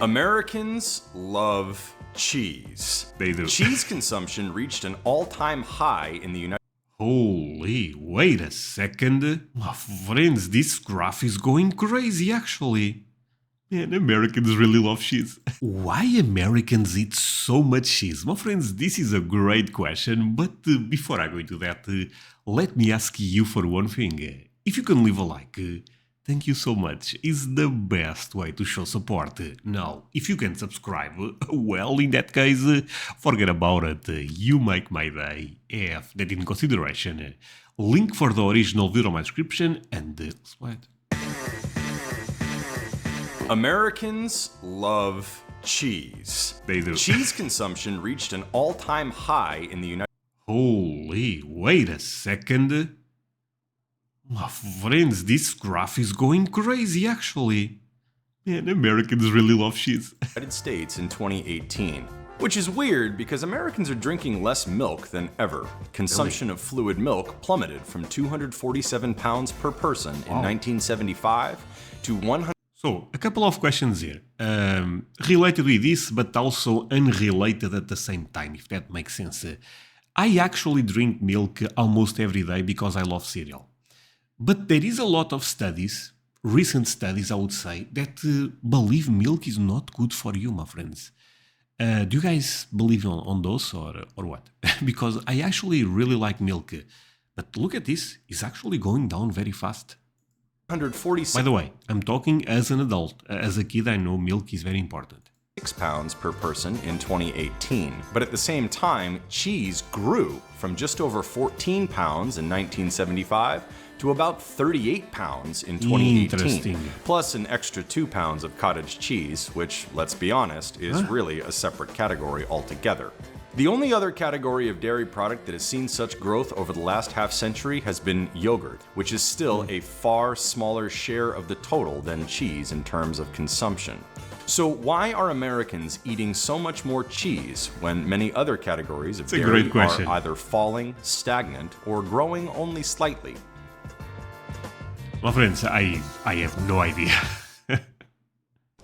Americans love cheese. They do. Cheese consumption reached an all-time high in the United Holy, wait a second. My friends, this graph is going crazy actually. Man, Americans really love cheese. Why Americans eat so much cheese? My friends, this is a great question, but before I go into that, let me ask you for one thing. If you can leave a like, thank you so much, is the best way to show support. Now, if you can subscribe, well, in that case, forget about it. You make my day. Have that in consideration. Link for the original video in my description, and let's wait. Americans love cheese. They do. Cheese consumption reached an all-time high in the United Holy, wait a second. My friends, this graph is going crazy actually. Man, Americans really love cheese. States in 2018. Which is weird because Americans are drinking less milk than ever. Consumption of fluid milk plummeted from 247 pounds per person in 1975 to 100. So, a couple of questions here. Related with this, but also unrelated at the same time, if that makes sense. I actually drink milk almost every day because I love cereal. But there is a lot of studies, recent studies I would say, that believe milk is not good for you, my friends. Do you guys believe on those or what? Because I actually really like milk. But look at this, it's actually going down very fast. 146 By the way, I'm talking as an adult. As a kid, I know milk is very important. pounds per person in 2018. But at the same time, cheese grew from just over 14 pounds in 1975 to about 38 pounds in 2018. Plus an extra 2 pounds of cottage cheese, which, let's be honest, is really a separate category altogether. The only other category of dairy product that has seen such growth over the last half-century has been yogurt, which is still a far smaller share of the total than cheese in terms of consumption. So why are Americans eating so much more cheese when many other categories of dairy are either falling, stagnant, or growing only slightly? My friends, I have no idea.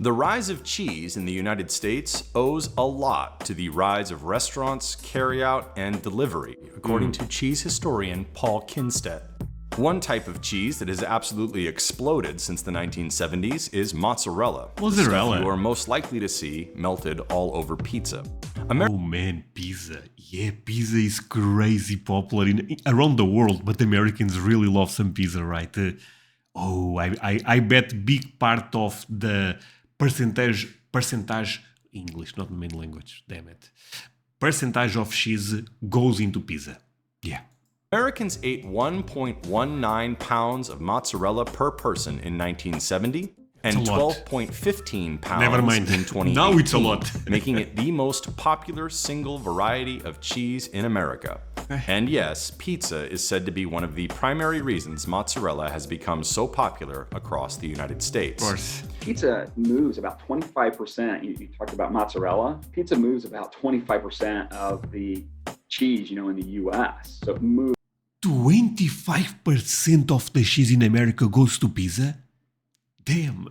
The rise of cheese in the United States owes a lot to the rise of restaurants, carryout, and delivery, according to cheese historian Paul Kinstedt. One type of cheese that has absolutely exploded since the 1970s is mozzarella. Mozzarella. The stuff you are most likely to see melted all over pizza. Oh man, pizza. Yeah, pizza is crazy popular around the world, but Americans really love some pizza, right? I bet big part of the percentage, English, not main language, damn it. Percentage of cheese goes into pizza. Yeah. Americans ate 1.19 pounds of mozzarella per person in 1970 and 12.15 pounds in 2018, now it's a lot. making it the most popular single variety of cheese in America. And yes, pizza is said to be one of the primary reasons mozzarella has become so popular across the United States. Of course. Pizza moves about 25%. You talked about mozzarella. Pizza moves about 25% of the cheese, in the US. So it moves. 25% of the cheese in America goes to pizza? Damn.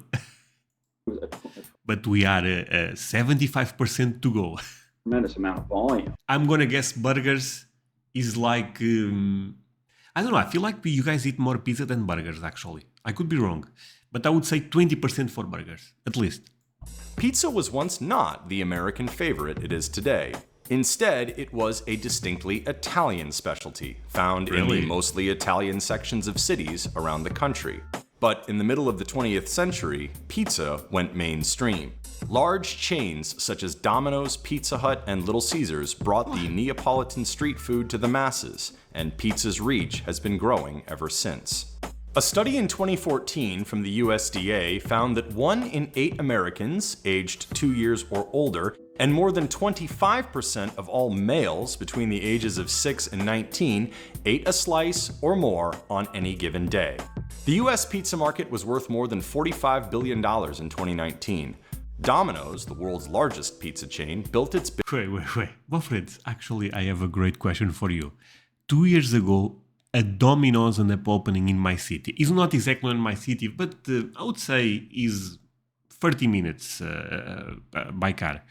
But we are 75% to go. Tremendous amount of volume. I'm gonna guess burgers is like, I don't know, I feel like you guys eat more pizza than burgers actually. I could be wrong, but I would say 20% for burgers, at least. Pizza was once not the American favorite it is today. Instead, it was a distinctly Italian specialty, found in the mostly Italian sections of cities around the country. But in the middle of the 20th century, pizza went mainstream. Large chains such as Domino's, Pizza Hut, and Little Caesars brought the Neapolitan street food to the masses, and pizza's reach has been growing ever since. A study in 2014 from the USDA found that 1 in 8 Americans aged 2 years or older and more than 25% of all males between the ages of 6 and 19 ate a slice or more on any given day. The US pizza market was worth more than $45 billion in 2019. Domino's, the world's largest pizza chain, built its... Wait. My friends, actually, I have a great question for you. 2 years ago, a Domino's ended up opening in my city. It's not exactly in my city, but I would say is 30 minutes by car.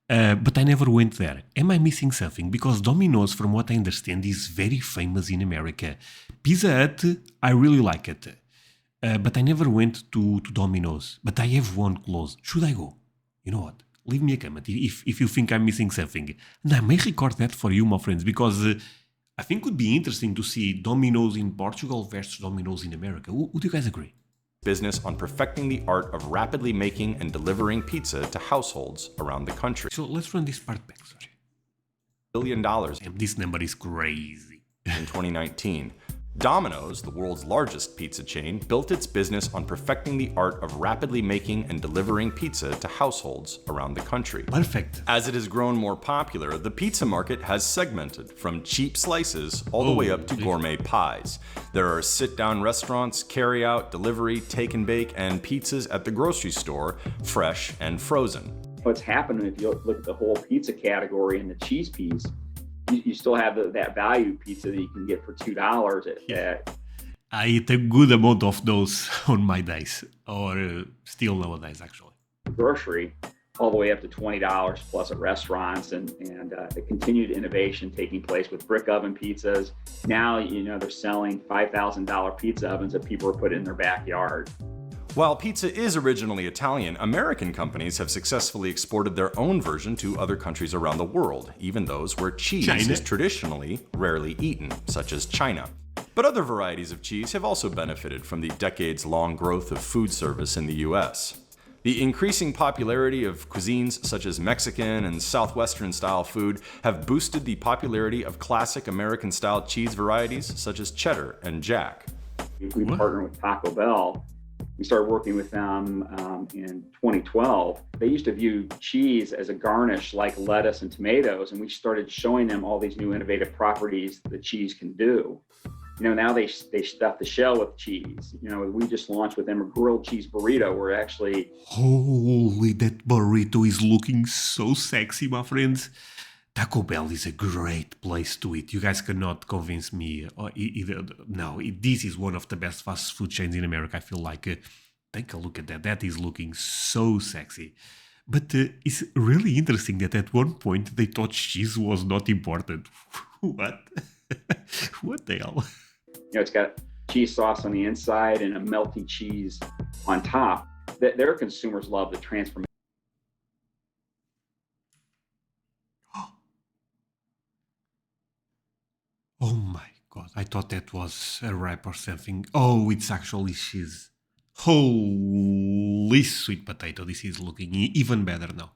But I never went there. Am I missing something? Because Domino's, from what I understand, is very famous in America. Pizza Hut, I really like it. But I never went to Domino's. But I have one close. Should I go? You know what? Leave me a comment if you think I'm missing something. And I may record that for you, my friends, because I think it would be interesting to see Domino's in Portugal versus Domino's in America. Would you guys agree? Business on perfecting the art of rapidly making and delivering pizza to households around the country. So let's run this part back, sorry. $1 billion Damn, this number is crazy. in 2019. Domino's, the world's largest pizza chain, built its business on perfecting the art of rapidly making and delivering pizza to households around the country. Perfect. As it has grown more popular, the pizza market has segmented from cheap slices all the way up to gourmet pies. There are sit-down restaurants, carry-out, delivery, take and bake, and pizzas at the grocery store, fresh and frozen. What's happening if you look at the whole pizza category and the cheese piece, you still have that value pizza that you can get for $2 at I eat a good amount of those on my days, or still nowadays, actually. grocery, all the way up to $20 plus at restaurants, and the continued innovation taking place with brick oven pizzas. Now, they're selling $5,000 pizza ovens that people are putting in their backyard. While pizza is originally Italian, American companies have successfully exported their own version to other countries around the world, even those where cheese is traditionally rarely eaten, such as China. But other varieties of cheese have also benefited from the decades-long growth of food service in the US. The increasing popularity of cuisines such as Mexican and Southwestern-style food have boosted the popularity of classic American-style cheese varieties such as cheddar and jack. We partnered with Taco Bell. We started working with them in 2012. They used to view cheese as a garnish like lettuce and tomatoes, and we started showing them all these new innovative properties that cheese can do. Now they stuff the shell with cheese. We just launched with them a grilled cheese burrito where actually... Holy, that burrito is looking so sexy, my friends. Taco Bell is a great place to eat. You guys cannot convince me either. No, this is one of the best fast food chains in America. I feel like, take a look at that. That is looking so sexy. But it's really interesting that at one point they thought cheese was not important. What? What the hell? It's got cheese sauce on the inside and a melty cheese on top. Their consumers love the transformation. Oh my god, I thought that was a wrap or something. Oh, it's actually cheese. Holy sweet potato, this is looking even better now.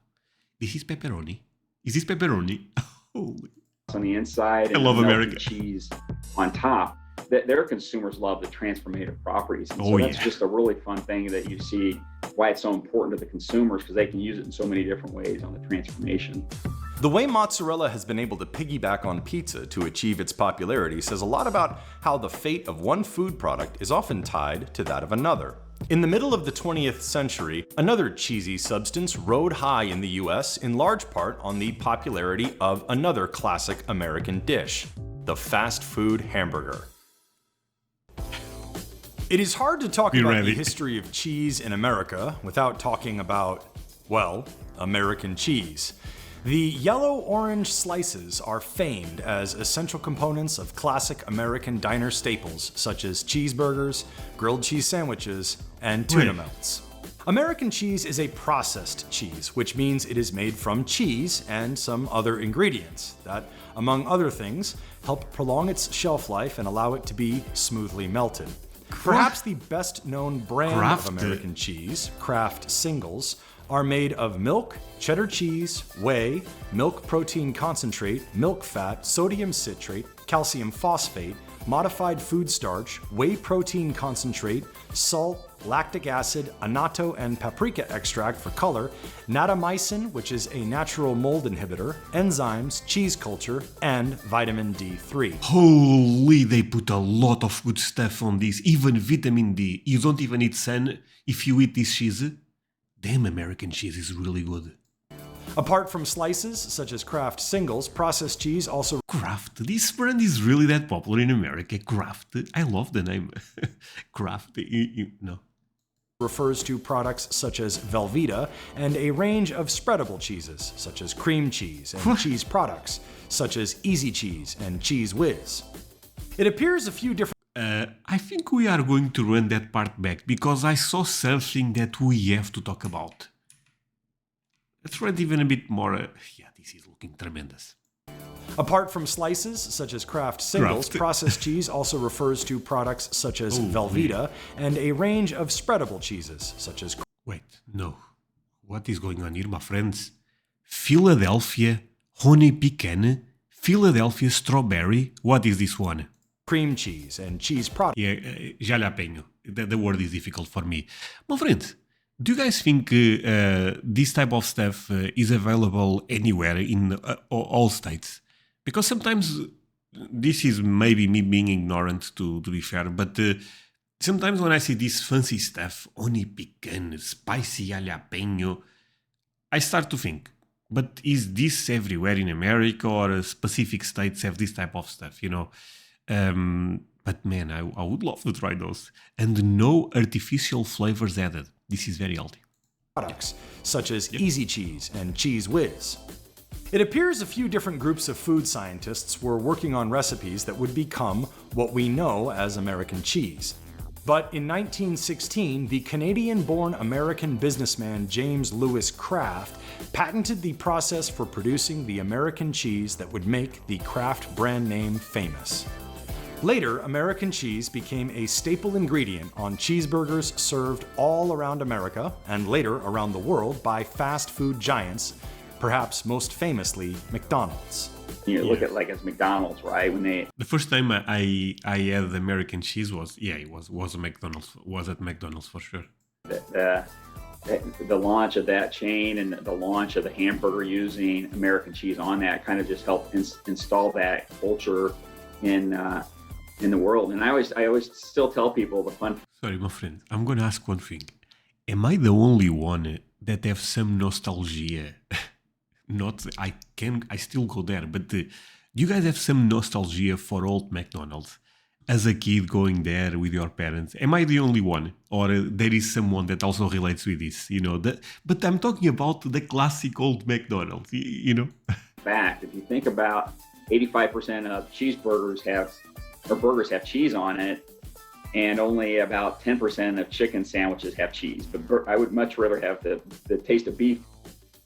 This is pepperoni. Is this pepperoni? Holy. On the inside and I love melty America. cheese on top. Their consumers love the transformative properties. And so that's just a really fun thing that you see why it's so important to the consumers, because they can use it in so many different ways on the transformation. The way mozzarella has been able to piggyback on pizza to achieve its popularity says a lot about how the fate of one food product is often tied to that of another. In the middle of the 20th century, another cheesy substance rode high in the US in large part on the popularity of another classic American dish, the fast food hamburger. It is hard to talk about the history of cheese in America without talking about, well, American cheese. The yellow-orange slices are famed as essential components of classic American diner staples such as cheeseburgers, grilled cheese sandwiches, and tuna melts. American cheese is a processed cheese, which means it is made from cheese and some other ingredients that, among other things, help prolong its shelf life and allow it to be smoothly melted. Perhaps the best-known brand of American cheese, Kraft Singles, are made of milk, cheddar cheese, whey, milk protein concentrate, milk fat, sodium citrate, calcium phosphate, modified food starch, whey protein concentrate, salt, lactic acid, annatto and paprika extract for color, natamycin, which is a natural mold inhibitor, enzymes, cheese culture, and vitamin D3. Holy, they put a lot of good stuff on this, even vitamin D. You don't even need sun if you eat this cheese. Damn, American cheese is really good. Apart from slices, such as Kraft Singles, processed cheese also... Kraft, this brand is really that popular in America. Kraft, I love the name. Kraft, no. refers to products such as Velveeta and a range of spreadable cheeses such as cream cheese and cheese products such as Easy Cheese and Cheese Whiz. It appears a few different I think we are going to run that part back because I saw something that we have to talk about. Let's run even a bit more. Yeah, this is looking tremendous. Apart from slices, such as Kraft singles, processed cheese also refers to products such as Velveeta and a range of spreadable cheeses, such as... Wait, no. What is going on here, my friends? Philadelphia, honey pecan, Philadelphia strawberry. What is this one? Cream cheese and cheese products. Yeah, jalapeno. The word is difficult for me. My friends, do you guys think this type of stuff is available anywhere in all states? Because sometimes, this is maybe me being ignorant to be fair, but sometimes when I see this fancy stuff, honey pecan, spicy jalapeno, I start to think, but is this everywhere in America or specific states have this type of stuff, you know? But man, I would love to try those. And no artificial flavors added. This is very healthy. Products such as Easy Cheese and Cheese Whiz. It appears a few different groups of food scientists were working on recipes that would become what we know as American cheese. But in 1916, the Canadian-born American businessman James Lewis Kraft patented the process for producing the American cheese that would make the Kraft brand name famous. Later, American cheese became a staple ingredient on cheeseburgers served all around America and later around the world by fast food giants, perhaps most famously McDonald's. You look at like as McDonald's, right? When they the first time I had American cheese was a McDonald's, was at McDonald's for sure. The launch of that chain and the launch of the hamburger using American cheese on that kind of just helped install that culture in the world. And I always still tell people the fun. Sorry, my friend, I'm gonna ask one thing. Am I the only one that have some nostalgia? Not, I still go there, but do you guys have some nostalgia for old McDonald's? As a kid going there with your parents, am I the only one? Or there is someone that also relates with this, you know? But I'm talking about the classic old McDonald's, you know? Fact, if you think about 85% of burgers have cheese on it, and only about 10% of chicken sandwiches have cheese. But I would much rather have the taste of beef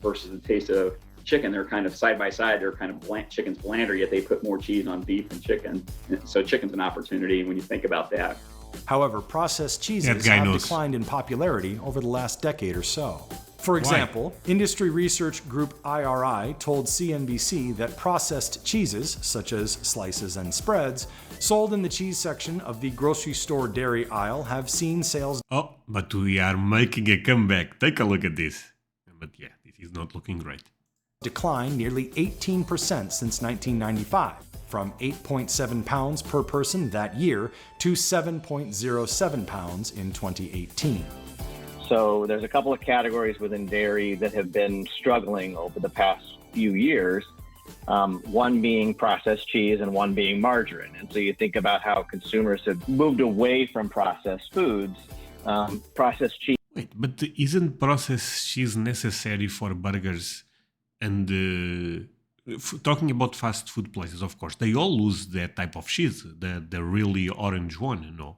versus the taste of chicken. They're kind of side by side. They're kind of bland. Chicken's blander, yet they put more cheese on beef than chicken. So chicken's an opportunity when you think about that. However, processed cheeses have declined in popularity over the last decade or so. For example, industry research group IRI told CNBC that processed cheeses, such as slices and spreads, sold in the cheese section of the grocery store dairy aisle have seen sales. Oh, but we are making a comeback. Take a look at this. But yeah, this is not looking great. Decline nearly 18% since 1995, from 8.7 pounds per person that year to 7.07 pounds in 2018. So there's a couple of categories within dairy that have been struggling over the past few years, one being processed cheese and one being margarine. And so you think about how consumers have moved away from processed foods. Processed cheese. Wait, but isn't processed cheese necessary for burgers? And talking about fast food places, of course, they all use that type of cheese, the really orange one, you know.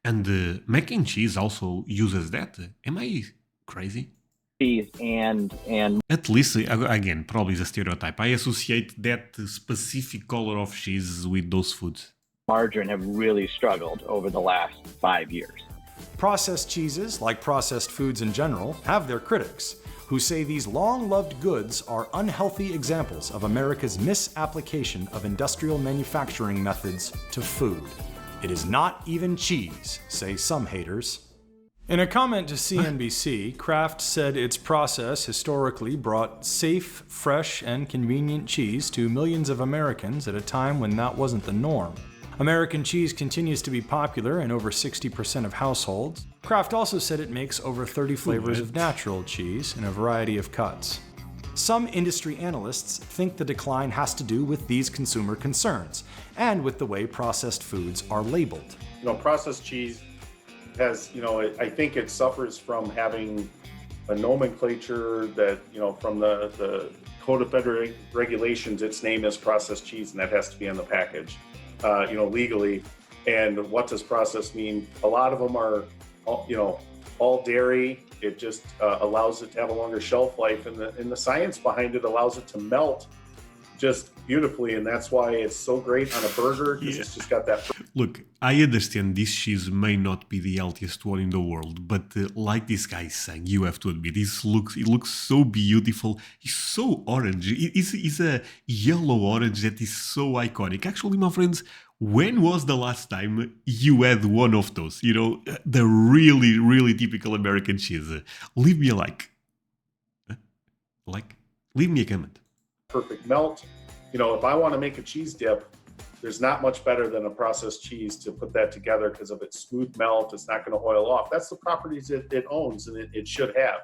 And mac and cheese also uses that. Am I crazy? Cheese and at least, again, probably is a stereotype. I associate that specific color of cheese with those foods. Margarine have really struggled over the last 5 years. Processed cheeses, like processed foods in general, have their critics, who say these long-loved goods are unhealthy examples of America's misapplication of industrial manufacturing methods to food. It is not even cheese, say some haters. In a comment to CNBC, Kraft said its process historically brought safe, fresh, and convenient cheese to millions of Americans at a time when that wasn't the norm. American cheese continues to be popular in over 60% of households. Kraft also said it makes over 30 flavors of natural cheese in a variety of cuts. Some industry analysts think the decline has to do with these consumer concerns and with the way processed foods are labeled. You know, processed cheese has, I think it suffers from having a nomenclature that, from the Code of Federal Regulations, its name is processed cheese, and that has to be on the package, legally. And what does processed mean? A lot of them are, all dairy. It just allows it to have a longer shelf life, and the science behind it allows it to melt just beautifully, and that's why it's so great on a burger, because it's just got that. Look, I understand this cheese may not be the healthiest one in the world, but like this guy is saying, you have to admit, it looks so beautiful. It's so orange. It's a yellow orange that is so iconic. Actually, my friends, when was the last time you had one of those? The really, really typical American cheese. Leave me a like. Leave me a comment. Perfect melt. If I want to make a cheese dip, there's not much better than a processed cheese to put that together because of its smooth melt. It's not going to oil off. That's the properties it owns, and it should have.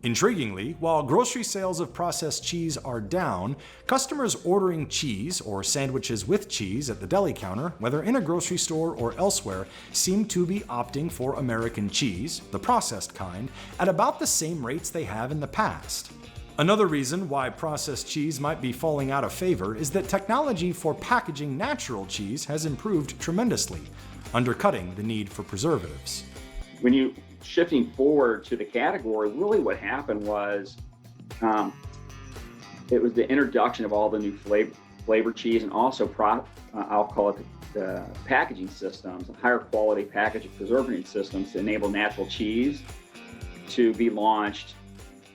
Intriguingly, while grocery sales of processed cheese are down, customers ordering cheese or sandwiches with cheese at the deli counter, whether in a grocery store or elsewhere, seem to be opting for American cheese, the processed kind, at about the same rates they have in the past. Another reason why processed cheese might be falling out of favor is that technology for packaging natural cheese has improved tremendously, undercutting the need for preservatives. When you shifting forward to the category, really what happened was it was the introduction of all the new flavor cheese, and also I'll call it the packaging systems, higher quality packaging preservative systems to enable natural cheese to be launched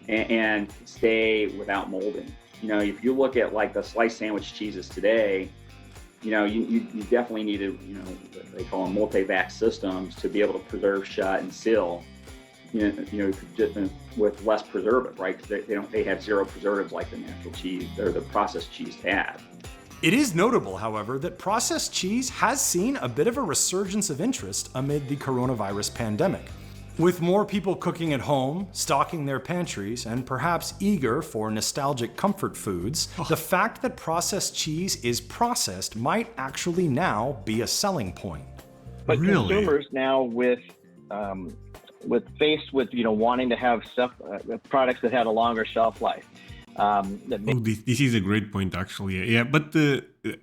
and stay without molding. If you look at like the sliced sandwich cheeses today, you definitely needed, they call them multi-vac systems to be able to preserve, shut, and seal, with less preservative, right? Because they have zero preservatives like the natural cheese or the processed cheese had. It is notable, however, that processed cheese has seen a bit of a resurgence of interest amid the coronavirus pandemic. With more people cooking at home, stocking their pantries, and perhaps eager for nostalgic comfort foods, the fact that processed cheese is processed might actually now be a selling point. But consumers now faced with wanting to have stuff, products that had a longer shelf life. This is a great point, actually. Yeah, but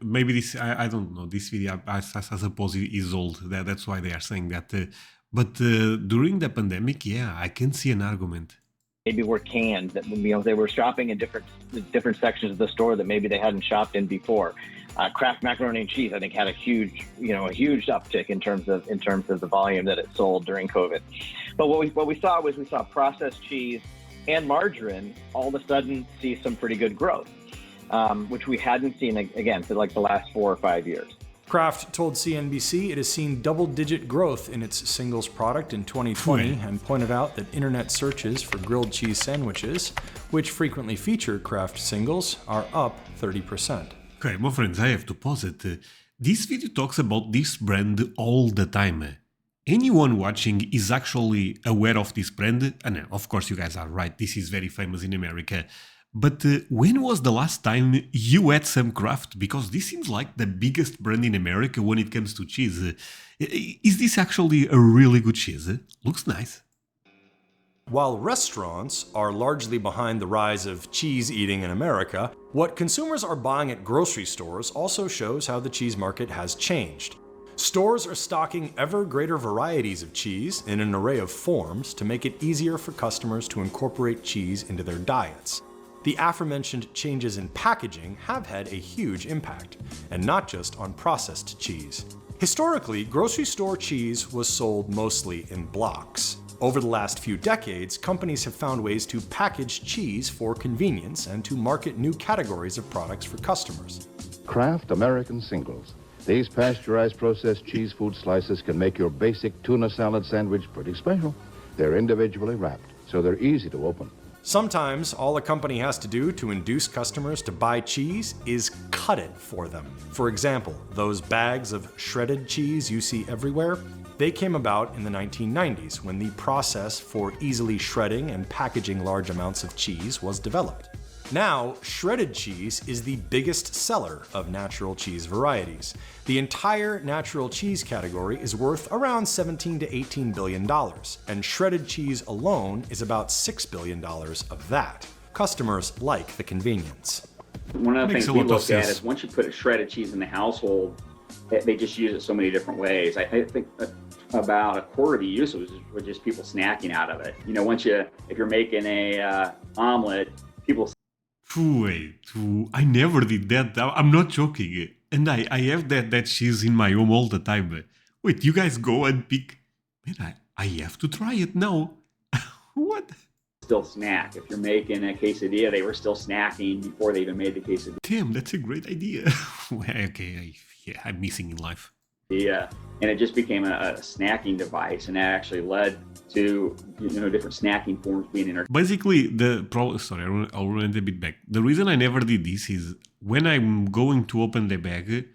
maybe this, I don't know, this video, I suppose it is old. That's why they are saying that. But during the pandemic, yeah, I can see an argument. Maybe were canned, that they were shopping in different sections of the store that maybe they hadn't shopped in before. Kraft macaroni and cheese, I think, had a huge uptick in terms of the volume that it sold during COVID. But what we saw was processed cheese and margarine all of a sudden see some pretty good growth, which we hadn't seen again for like the last 4 or 5 years. Kraft told CNBC it has seen double-digit growth in its singles product in 2020 and pointed out that internet searches for grilled cheese sandwiches, which frequently feature Kraft singles, are up 30%. Okay, my friends, I have to pause it. This video talks about this brand all the time. Anyone watching is actually aware of this brand, and of course you guys are right, this is very famous in America. But when was the last time you had some Kraft? Because this seems like the biggest brand in America when it comes to cheese. Is this actually a really good cheese? Looks nice. While restaurants are largely behind the rise of cheese eating in America, what consumers are buying at grocery stores also shows how the cheese market has changed. Stores are stocking ever greater varieties of cheese in an array of forms to make it easier for customers to incorporate cheese into their diets. The aforementioned changes in packaging have had a huge impact, and not just on processed cheese. Historically, grocery store cheese was sold mostly in blocks. Over the last few decades, companies have found ways to package cheese for convenience and to market new categories of products for customers. Kraft American Singles. These pasteurized processed cheese food slices can make your basic tuna salad sandwich pretty special. They're individually wrapped, so they're easy to open. Sometimes all a company has to do to induce customers to buy cheese is cut it for them. For example, those bags of shredded cheese you see everywhere, they came about in the 1990s when the process for easily shredding and packaging large amounts of cheese was developed. Now, shredded cheese is the biggest seller of natural cheese varieties. The entire natural cheese category is worth around $17 to $18 billion, and shredded cheese alone is about $6 billion of that. Customers like the convenience. One of the things we look at is once you put a shredded cheese in the household, they just use it so many different ways. I think about a quarter of the use was just people snacking out of it. You know, if you're making a omelet, people. Wait, I never did that. I'm not joking. And I have that cheese in my home all the time. Wait, you guys go and pick. Man, I have to try it now. What? Still snack. If you're making a quesadilla, they were still snacking before they even made the quesadilla. Damn, that's a great idea. Okay, I'm missing in life. Yeah, and it just became a snacking device, and that actually led to different snacking forms being introduced. Basically, I'll run it a bit back. The reason I never did this is when I'm going to open the bag,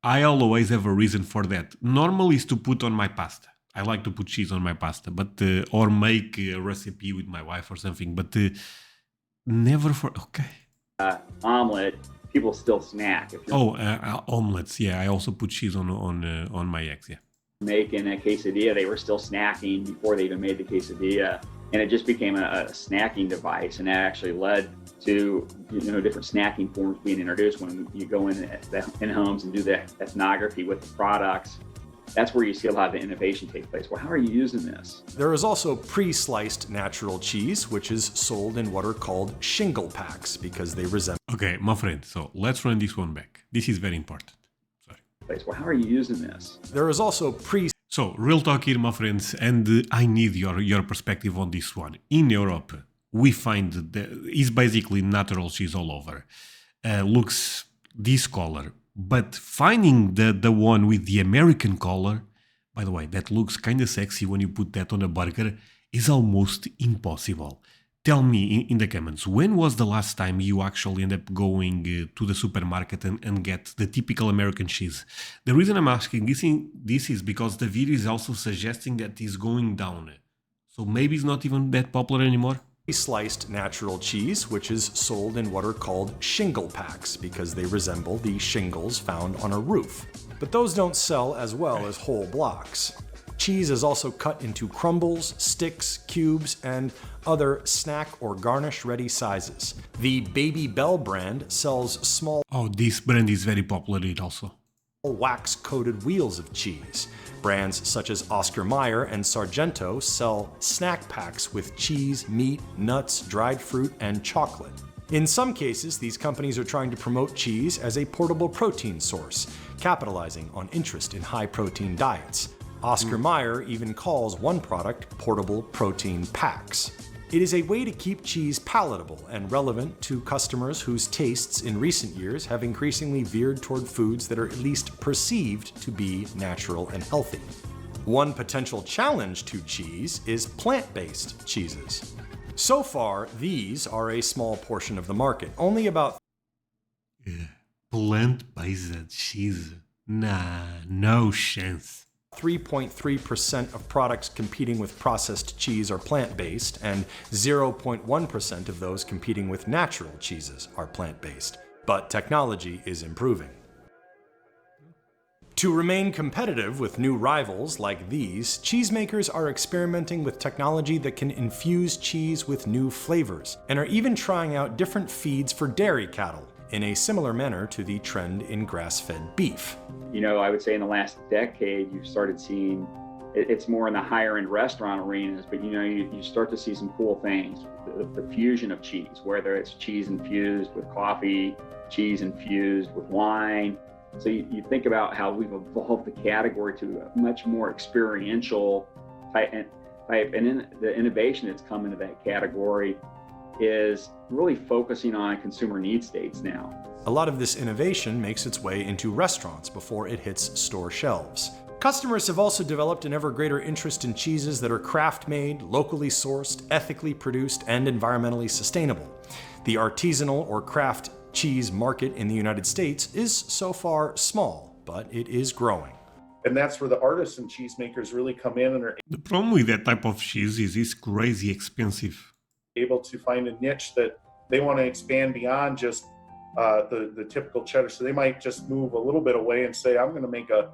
I always have a reason for that. Normally, is to put on my pasta. I like to put cheese on my pasta, but or make a recipe with my wife or something. But never for omelet. People still snack. Omelets. Yeah, I also put cheese on my eggs. Yeah. Making a quesadilla, they were still snacking before they even made the quesadilla, and it just became a snacking device, and that actually led to different snacking forms being introduced. When you go in homes and do the ethnography with the products, that's where you see a lot of the innovation take place. Well, how are you using this? There is also pre-sliced natural cheese, which is sold in what are called shingle packs because they resemble. Okay, my friend, so let's run this one back. This is very important. Sorry. Well, how are you using this? There is also So, real talk here, my friends, and I need your perspective on this one. In Europe, we find it's basically natural cheese all over. Looks this color. But finding the one with the American color, by the way, that looks kind of sexy when you put that on a burger, is almost impossible. Tell me in the comments, when was the last time you actually end up going to the supermarket and get the typical American cheese? The reason I'm asking this is because the video is also suggesting that it's going down. So maybe it's not even that popular anymore. Sliced natural cheese, which is sold in what are called shingle packs because they resemble the shingles found on a roof. But those don't sell as well as whole blocks. Cheese is also cut into crumbles, sticks, cubes, and other snack or garnish-ready sizes. The Baby Bell brand sells small. Oh, this brand is very popular also. Wax-coated wheels of cheese. Brands such as Oscar Mayer and Sargento sell snack packs with cheese, meat, nuts, dried fruit, and chocolate. In some cases, these companies are trying to promote cheese as a portable protein source, capitalizing on interest in high-protein diets. Oscar Mayer even calls one product portable protein packs. It is a way to keep cheese palatable and relevant to customers whose tastes in recent years have increasingly veered toward foods that are at least perceived to be natural and healthy. One potential challenge to cheese is plant-based cheeses. So far, these are a small portion of the market, only about plant-based cheese? Nah, no chance. 3.3% of products competing with processed cheese are plant-based, and 0.1% of those competing with natural cheeses are plant-based. But technology is improving. To remain competitive with new rivals like these, cheesemakers are experimenting with technology that can infuse cheese with new flavors, and are even trying out different feeds for dairy cattle, in a similar manner to the trend in grass-fed beef. I would say in the last decade, you've started seeing, it's more in the higher end restaurant arenas, but you start to see some cool things. The fusion of cheese, whether it's cheese infused with coffee, cheese infused with wine. So you think about how we've evolved the category to a much more experiential type, and in the innovation that's come into that category is really focusing on consumer need states now. A lot of this innovation makes its way into restaurants before it hits store shelves. Customers have also developed an ever greater interest in cheeses that are craft-made, locally sourced, ethically produced, and environmentally sustainable. The artisanal or craft cheese market in the United States is so far small, but it is growing. And that's where the artisan cheesemakers really come in and are The problem with that type of cheese is it's crazy expensive. able to find a niche that they want to expand beyond just the typical cheddar. So they might just move a little bit away and say, I'm going to make a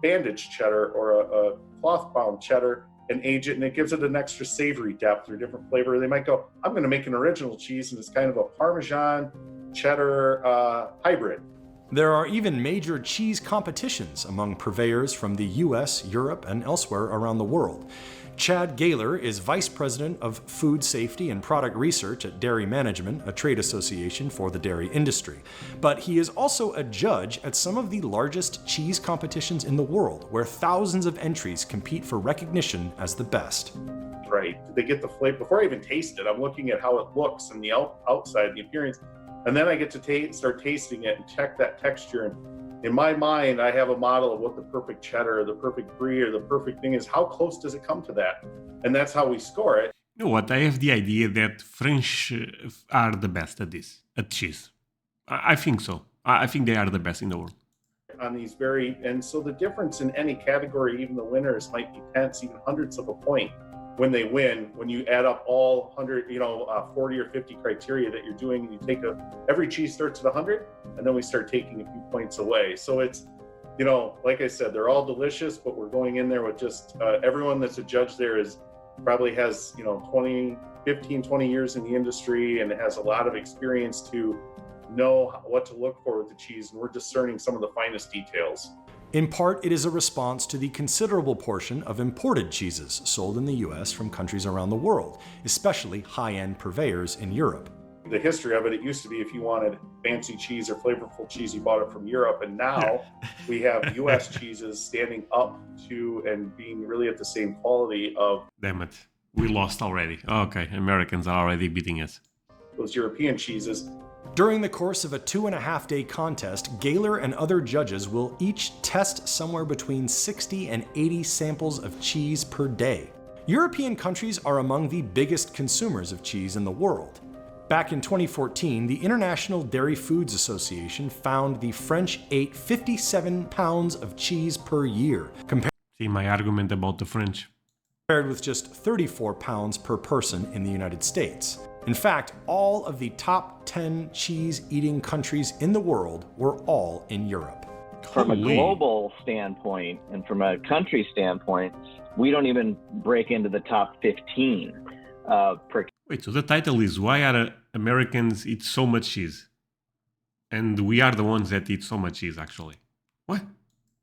bandage cheddar or a cloth bound cheddar and age it, and it gives it an extra savory depth or different flavor. They might go, I'm going to make an original cheese, and it's kind of a Parmesan cheddar hybrid. There are even major cheese competitions among purveyors from the US, Europe, and elsewhere around the world. Chad Gaylor is Vice President of Food Safety and Product Research at Dairy Management, a trade association for the dairy industry. But he is also a judge at some of the largest cheese competitions in the world, where thousands of entries compete for recognition as the best. Right. Did they get the flavor? Before I even taste it, I'm looking at how it looks and the outside, the appearance. And then I get to start tasting it and check that texture. And in my mind, I have a model of what the perfect cheddar or the perfect brie or the perfect thing is. How close does it come to that? And that's how we score it. You know what? I have the idea that French are the best at this, at cheese. I think so. I think they are the best in the world. On these and so the difference in any category, even the winners, might be tenths, even hundredths of a point when they win, when you add up all 100, 40 or 50 criteria that you're doing, and you take every cheese starts at 100, and then we start taking a few points away. So it's, like I said, they're all delicious, but we're going in there with just everyone that's a judge there probably has, 15, 20 years in the industry and has a lot of experience to know what to look for with the cheese, and we're discerning some of the finest details. In part, it is a response to the considerable portion of imported cheeses sold in the US from countries around the world, especially high-end purveyors in Europe. The history of it used to be if you wanted fancy cheese or flavorful cheese, you bought it from Europe. And now we have US cheeses standing up to and being really at the same quality of... Damn it. We lost already. Okay, Americans are already beating us. Those European cheeses. During the course of a 2.5-day contest, Gaylor and other judges will each test somewhere between 60 and 80 samples of cheese per day. European countries are among the biggest consumers of cheese in the world. Back in 2014, the International Dairy Foods Association found the French ate 57 pounds of cheese per year, See my argument about the French. compared with just 34 pounds per person in the United States. In fact, all of the top 10 cheese-eating countries in the world were all in Europe. From a global standpoint and from a country standpoint, we don't even break into the top 15 per. Wait, so the title is Why Are Americans Eat So Much Cheese? And we are the ones that eat so much cheese, actually. What?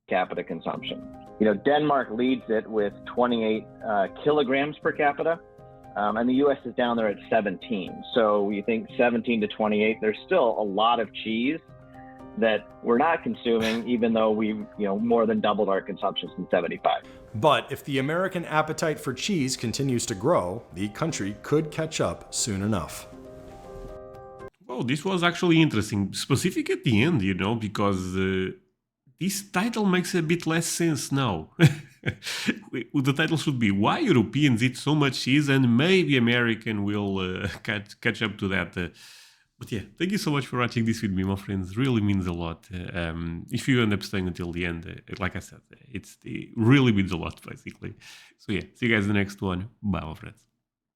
Capita consumption. Denmark leads it with 28 kilograms per capita. And the U.S. is down there at 17. So you think 17 to 28, there's still a lot of cheese that we're not consuming, even though we've more than doubled our consumption since 75. But if the American appetite for cheese continues to grow, the country could catch up soon enough. Well, this was actually interesting, specific at the end, because this title makes a bit less sense now. The title should be Why Europeans Eat So Much Cheese, and maybe American will catch up to that. But yeah, thank you so much for watching this with me, my friends. Really means a lot. If you end up staying until the end, like I said, it really means a lot, basically. So yeah, see you guys in the next one. Bye, my friends.